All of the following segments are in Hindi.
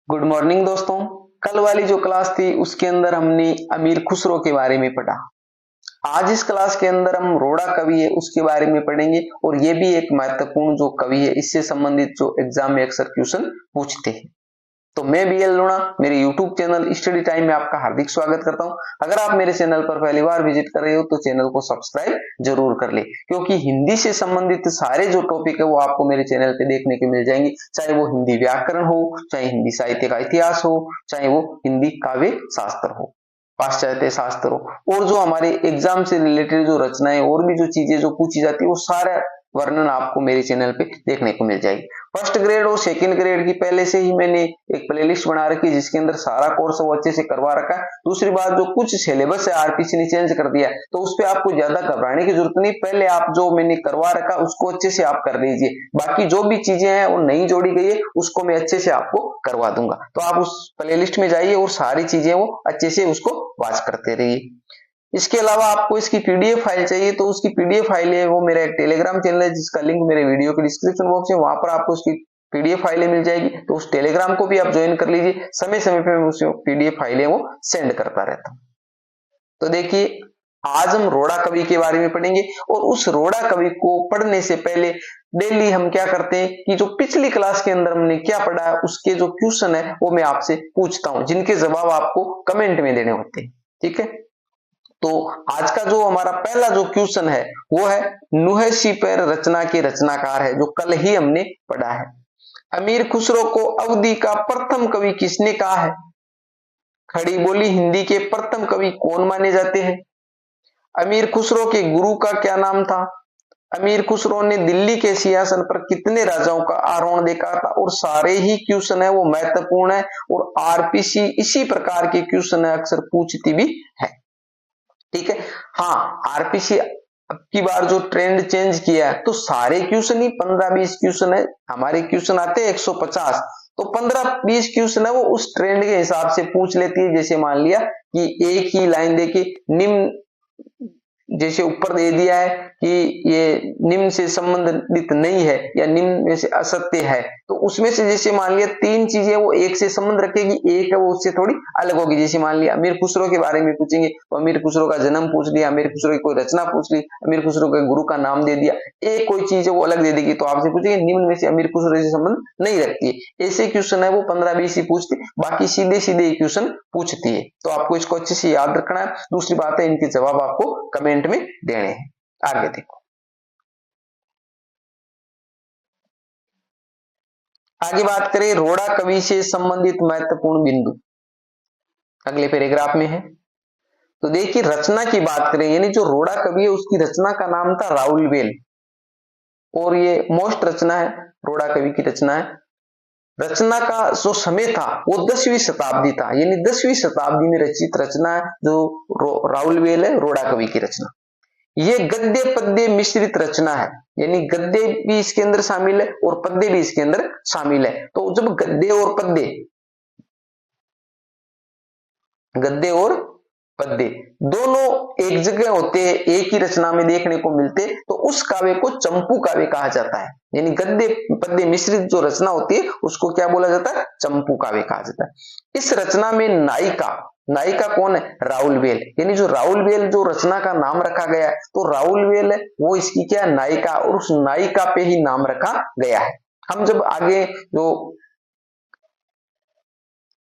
गुड मॉर्निंग दोस्तों। कल वाली जो क्लास थी उसके अंदर हमने अमीर खुसरो के बारे में पढ़ा। आज इस क्लास के अंदर हम रोड़ा कवि है उसके बारे में पढ़ेंगे और ये भी एक महत्वपूर्ण जो कवि है, इससे संबंधित जो एग्जाम में अक्सर क्वेश्चन पूछते हैं। तो मैं बीएल लूणा मेरे यूट्यूब चैनल स्टडी टाइम में आपका हार्दिक स्वागत करता हूं। अगर आप मेरे चैनल पर पहली बार विजिट कर रहे हो तो चैनल को सब्सक्राइब जरूर कर ले, क्योंकि हिंदी से संबंधित सारे जो टॉपिक है वो आपको मेरे चैनल पे देखने को मिल जाएंगे। चाहे वो हिंदी व्याकरण हो, चाहे हिंदी साहित्य का इतिहास हो, चाहे वो हिंदी काव्य शास्त्र हो, पाश्चात्य शास्त्र हो, और जो हमारे एग्जाम से रिलेटेड जो रचनाएं और भी जो चीजें जो पूछी जाती है वो सारा वर्णन आपको मेरे चैनल पे देखने को मिल जाएगी। फर्स्ट ग्रेड और सेकंड ग्रेड की पहले से ही मैंने एक प्लेलिस्ट बना रखी है जिसके अंदर सारा कोर्स वो अच्छे से करवा रखा है। दूसरी बात, जो कुछ सिलेबस है आरपीसी ने चेंज कर दिया तो उस पर आपको ज्यादा घबराने की जरूरत नहीं। पहले आप जो मैंने करवा रखा उसको अच्छे से आप कर लीजिए, बाकी जो भी चीजें हैं वो नई जोड़ी गई है उसको मैं अच्छे से आपको करवा दूंगा। तो आप उस प्लेलिस्ट में जाइए और सारी चीजें वो अच्छे से उसको वॉच करते रहिए। इसके अलावा आपको इसकी पीडीएफ फाइल चाहिए तो उसकी पीडीएफ फाइल है वो मेरा एक टेलीग्राम चैनल है जिसका लिंक मेरे वीडियो के डिस्क्रिप्शन बॉक्स है, वहां पर आपको उसकी पीडीएफ फाइलें मिल जाएगी। तो उस टेलीग्राम को भी आप ज्वाइन कर लीजिए, समय समय पे मैं उस पीडीएफ फाइलें वो सेंड करता रहता हूं। तो देखिए, आज हम रोड़ा कवि के बारे में पढ़ेंगे और उस रोड़ा कवि को पढ़ने से पहले डेली हम क्या करते हैं कि जो पिछली क्लास के अंदर हमने क्या पढ़ा है उसके जो क्वेश्चन है वो मैं आपसे पूछता हूं, जिनके जवाब आपको कमेंट में देने होते हैं। ठीक है, तो आज का जो हमारा पहला जो क्वेश्चन है वो है नुहे शिपेर रचना के रचनाकार है, जो कल ही हमने पढ़ा है। अमीर खुसरो को अवधी का प्रथम कवि किसने कहा है? खड़ी बोली हिंदी के प्रथम कवि कौन माने जाते हैं? अमीर खुसरो के गुरु का क्या नाम था? अमीर खुसरो ने दिल्ली के सिंहासन पर कितने राजाओं का आरोहण देखा था? और सारे ही क्वेश्चन है वो महत्वपूर्ण है और आरपीसी इसी प्रकार के क्वेश्चन है अक्सर पूछती भी है। ठीक है, हाँ, आरपीसी अब की बार जो ट्रेंड चेंज किया है तो सारे क्वेश्चन ही 15-20 क्वेश्चन है, हमारे क्वेश्चन आते हैं 150, तो 15-20 क्वेश्चन है वो उस ट्रेंड के हिसाब से पूछ लेती है। जैसे मान लिया कि एक ही लाइन देके निम्न, जैसे ऊपर दे दिया है कि ये निम्न से संबंधित नहीं है या निम्न में से असत्य है, तो उसमें से जैसे मान लिया 3 चीजें वो एक से संबंध रखेगी, एक है वो उससे थोड़ी अलग होगी। जैसे मान लिया अमीर खुसरो के बारे में पूछेंगे तो अमीर खुसरो का जन्म पूछ लिया, अमीर खुसरो की कोई रचना पूछ ली, अमीर खुसरो के गुरु का नाम दे दिया, एक कोई चीज है वो अलग दे देगी तो आपसे पूछेंगे निम्न में से अमीर खुसरो से संबंध नहीं रखती है। ऐसे क्वेश्चन है वो 15-20 ही पूछती, बाकी सीधे सीधे क्वेश्चन पूछती है। तो आपको इसको अच्छे से याद रखना है। दूसरी बात है इनके जवाब आपको कमेंट में देने हैं। आगे देखो, आगे बात करें रोड़ा कवि से संबंधित महत्वपूर्ण बिंदु, अगले पैराग्राफ में है। तो देखिए, रचना की बात करें यानी जो रोड़ा कवि है उसकी रचना का नाम था राउलवेल, और ये मोस्ट रचना है, रोड़ा कवि की रचना है। रचना का जो समय था वो 10वीं शताब्दी था, यानी 10वीं शताब्दी में रचित रचना है जो राउलवेल है, रोड़ा कवि की रचना। ये गद्य पद्य मिश्रित रचना है, यानी गद्य भी इसके अंदर शामिल है और पद्य भी इसके अंदर शामिल है। तो जब गद्य और पद्य दोनों एक जगह होते हैं, एक ही रचना में देखने को मिलते, तो उस काव्य को चंपू काव्य कहा जाता है। यानी गद्य पद्य मिश्रित जो रचना होती है उसको क्या बोला जाता है? चंपू काव्य कहा जाता है। इस रचना में नायिका कौन है? राउलवेल, यानी जो राउलवेल जो रचना का नाम रखा गया है तो राउलवेल है वो इसकी क्या नायिका, और उस नायिका पे ही नाम रखा गया है। हम जब आगे जो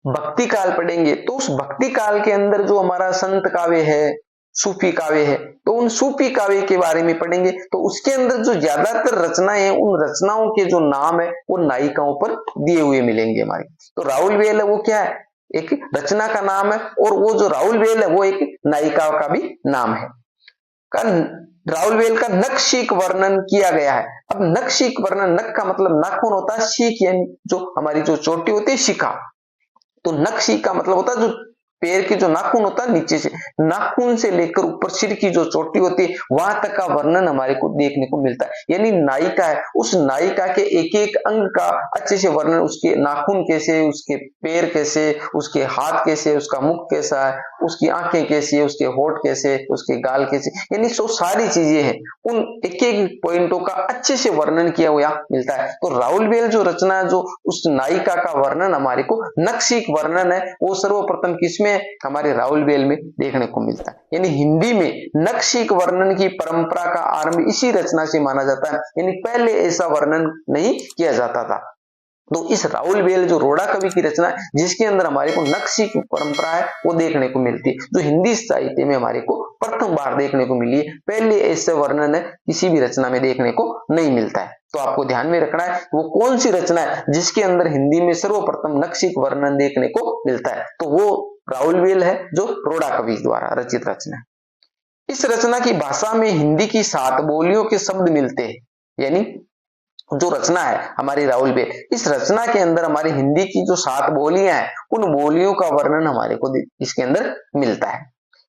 भक्ति काल पढ़ेंगे तो उस भक्ति काल के अंदर जो हमारा संत काव्य है, सूफी काव्य है, तो उन सूफी काव्य के बारे में पढ़ेंगे तो उसके अंदर जो ज्यादातर रचनाएं हैं उन रचनाओं के जो नाम है वो नायिकाओं पर दिए हुए मिलेंगे हमारे। तो राउलवेल है वो क्या है? एक रचना का नाम है, और वो जो राउलवेल है वो एक नायिका का भी नाम है। राउलवेल का नखशिख वर्णन किया गया है। अब नखशिख वर्णन, नख का मतलब नाखून होता है, शिख यानी जो हमारी जो चोटी होती है शिखा, तो नखशिख का मतलब होता है जो पैर के जो नाखून होता है नीचे से, नाखून से लेकर ऊपर सिर की जो चोटी होती है वहां तक का वर्णन हमारे को देखने को मिलता है। यानी नायिका है, उस नायिका के एक एक अंग का अच्छे से वर्णन, उसके नाखून कैसे, उसके पैर कैसे, उसके हाथ कैसे, उसका मुख कैसा है, उसकी आंखें कैसी है, उसके होठ कैसे, उसके गाल कैसे, यानी सो सारी चीजें हैं, उन एक एक पॉइंटों का अच्छे से वर्णन किया हुआ मिलता है। तो राउलवेल जो रचना है, जो उस नायिका का वर्णन हमारे को नक्शिक वर्णन है, वो सर्वप्रथम किसमें, हमारे राउलवेल में देखने को मिलता है। यानी हिंदी में नक्शिक वर्णन की परंपरा का आरंभ इसी रचना से माना जाता है, यानी पहले ऐसा वर्णन नहीं किया जाता था। तो इस राउलवेल जो रोड़ा कवि की रचना है, जिसके अंदर हमारे को नक्शिक परंपरा है वो देखने को मिलती है, जो हिंदी साहित्य में हमारे को प्रथम बार देखने को मिली है। पहले ऐसे वर्णन है किसी भी रचना में देखने को नहीं मिलता है। तो आपको ध्यान में रखना है वो कौन सी रचना है जिसके अंदर हिंदी में सर्वप्रथम नक्शिक वर्णन देखने को मिलता है, तो वो राउलवेल है, जो रोड़ा कवि द्वारा रचित रचना है। इस रचना की भाषा में हिंदी की 7 बोलियों के शब्द मिलते हैं। यानी जो रचना है हमारी राउलवेल, इस रचना के अंदर हमारी हिंदी की जो 7 बोलियां हैं, उन बोलियों का वर्णन हमारे को इसके अंदर मिलता है,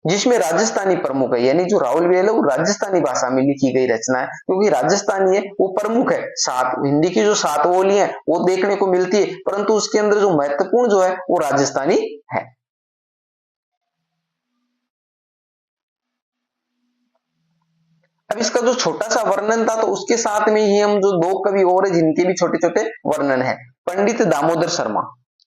जिसमें राजस्थानी प्रमुख है। यानी जो राउलवेल है वो राजस्थानी भाषा में लिखी गई रचना है, क्योंकि राजस्थानी है वो प्रमुख है। 7 हिंदी की जो 7 बोलियां हैं वो देखने को मिलती है, परंतु उसके अंदर जो महत्वपूर्ण जो है वो राजस्थानी है। अब इसका जो छोटा सा वर्णन था, तो उसके साथ में ही हम जो 2 कवि और है जिनके भी छोटे छोटे वर्णन है, पंडित दामोदर शर्मा,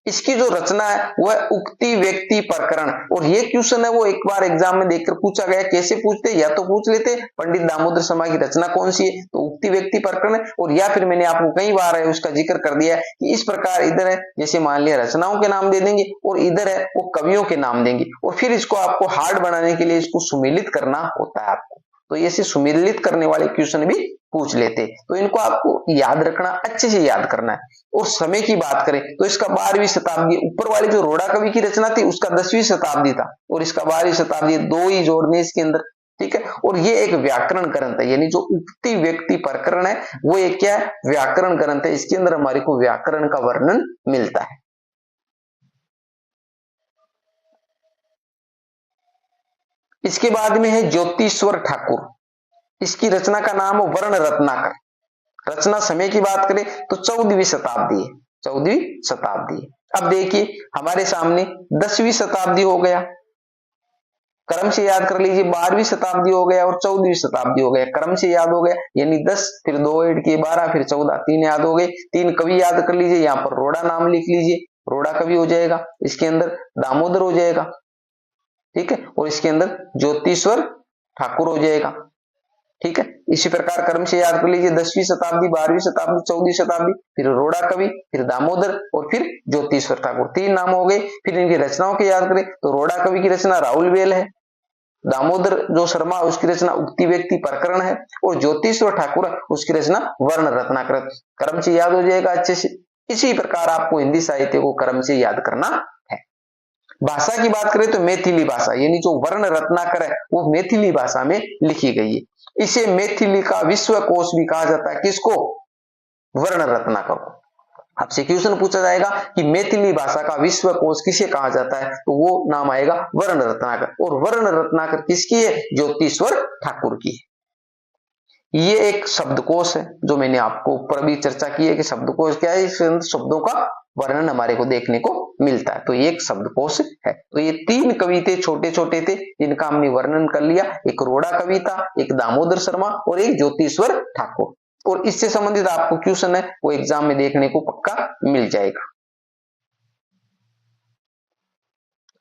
इसकी जो रचना है वह उक्ति व्यक्ति प्रकरण, और ये क्वेश्चन है वो एक बार एग्जाम में देखकर पूछा गया। कैसे पूछते, या तो पूछ लेते पंडित दामोदर शर्मा की रचना कौन सी है, तो उक्ति व्यक्ति प्रकरण है, और या फिर मैंने आपको कई बार है उसका जिक्र कर दिया कि इस प्रकार इधर है, जैसे मान लिया रचनाओं के नाम दे देंगे और इधर है वो कवियों के नाम देंगे, और फिर इसको आपको हार्ड बनाने के लिए इसको सुमेलित करना होता है आपको। तो ऐसे सुमेलित करने वाले क्वेश्चन भी पूछ लेते, तो इनको आपको याद रखना, अच्छे से याद करना है। और समय की बात करें तो इसका 12वीं शताब्दी, ऊपर वाली जो रोड़ा कवि की रचना थी उसका 10वीं शताब्दी था, और इसका 12वीं शताब्दी, 2 ही जोड़ने इसके अंदर, ठीक है। और ये एक व्याकरण ग्रंथ है, यानी जो उक्ति व्यक्ति प्रकरण है वो एक क्या है, व्याकरण ग्रंथ है। इसके अंदर हमारे को व्याकरण का वर्णन मिलता है। इसके बाद में है ज्योतिश्वर ठाकुर, इसकी रचना का नाम है वर्ण रत्नाकर। रचना समय की बात करें तो 14वीं शताब्दी है, 14वीं शताब्दी है। अब देखिए हमारे सामने 10वीं शताब्दी हो गया, क्रम से याद कर लीजिए, 12वीं शताब्दी हो गया और 14वीं शताब्दी हो गया, क्रम से याद हो गया। यानी 10 फिर 2 ऐड किए 12 फिर 14, 3 याद हो गए। 3 कवि याद कर लीजिए, यहाँ पर रोड़ा नाम लिख लीजिए, रोड़ा कवि हो जाएगा, इसके अंदर दामोदर हो जाएगा, ठीक है, और इसके अंदर ज्योतिश्वर ठाकुर हो जाएगा, ठीक है। इसी प्रकार क्रम से याद कर लीजिए, 10वीं शताब्दी, 12वीं शताब्दी, 14वीं शताब्दी, फिर रोड़ा कवि, फिर दामोदर और फिर ज्योतिश्वर ठाकुर, 3 नाम हो गए। फिर इनकी रचनाओं की याद करें तो रोड़ा कवि की रचना राउलवेल है, दामोदर जो शर्मा उसकी रचना उक्ति व्यक्ति प्रकरण है, और ज्योतिश्वर ठाकुर उसकी रचना वर्ण रत्नाकर। क्रम से याद हो जाएगा अच्छे से। इसी प्रकार आपको हिंदी साहित्य को क्रम से याद करना है। भाषा की बात करें तो मैथिली भाषा, यानी जो वर्ण रत्नाकर है वो मैथिली भाषा में लिखी गई है। इसे मैथिली का विश्वकोश भी कहा जाता है, किसको, वर्ण रत्नाकर को। आपसे क्वेश्चन पूछा जाएगा कि मैथिली भाषा का विश्वकोश किसे कहा जाता है, तो वो नाम आएगा वर्ण रत्नाकर। और वर्ण रत्नाकर किसकी है, ज्योतिश्वर ठाकुर की है। ये एक शब्दकोश है, जो मैंने आपको ऊपर भी चर्चा की है कि शब्दकोश क्या है, इसके अंदर शब्दों का वर्णन हमारे को देखने को मिलता है, तो ये एक शब्दकोश है। तो ये 3 कवि थे, छोटे छोटे थे, जिनका हमने वर्णन कर लिया। एक रोड़ा कवि था, एक दामोदर शर्मा और एक ज्योतिश्वर ठाकुर। और इससे संबंधित आपको क्वेश्चन है वो एग्जाम में देखने को पक्का मिल जाएगा।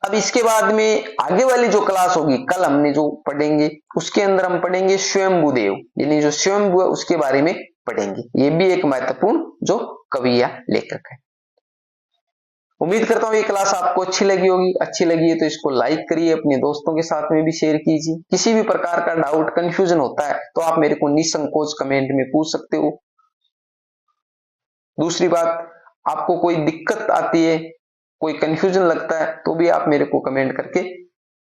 अब इसके बाद में आगे वाली जो क्लास होगी, कल हमने जो पढ़ेंगे उसके अंदर हम पढ़ेंगे स्वयंभूदेव, यानी जो स्वयंभू है उसके बारे में पढ़ेंगे। ये भी एक महत्वपूर्ण जो कवि या लेखक है। उम्मीद करता हूं ये क्लास आपको अच्छी लगी होगी। अच्छी लगी है तो इसको लाइक करिए, अपने दोस्तों के साथ में भी शेयर कीजिए। किसी भी प्रकार का डाउट कंफ्यूजन होता है तो आप मेरे को निसंकोच कमेंट में पूछ सकते हो। दूसरी बात, आपको कोई दिक्कत आती है, कोई कंफ्यूजन लगता है, तो भी आप मेरे को कमेंट करके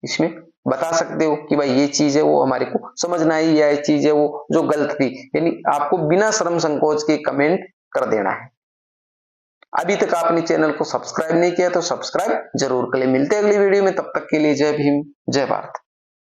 इसमें बता सकते हो कि भाई ये चीज है वो हमारे को समझना है, या ये चीज है वो जो गलत थी। यानी आपको बिना शर्म संकोच के कमेंट कर देना है। अभी तक आपने चैनल को सब्सक्राइब नहीं किया तो सब्सक्राइब जरूर करें। मिलते हैं अगली वीडियो में, तब तक के लिए जय भीम, जय भारत।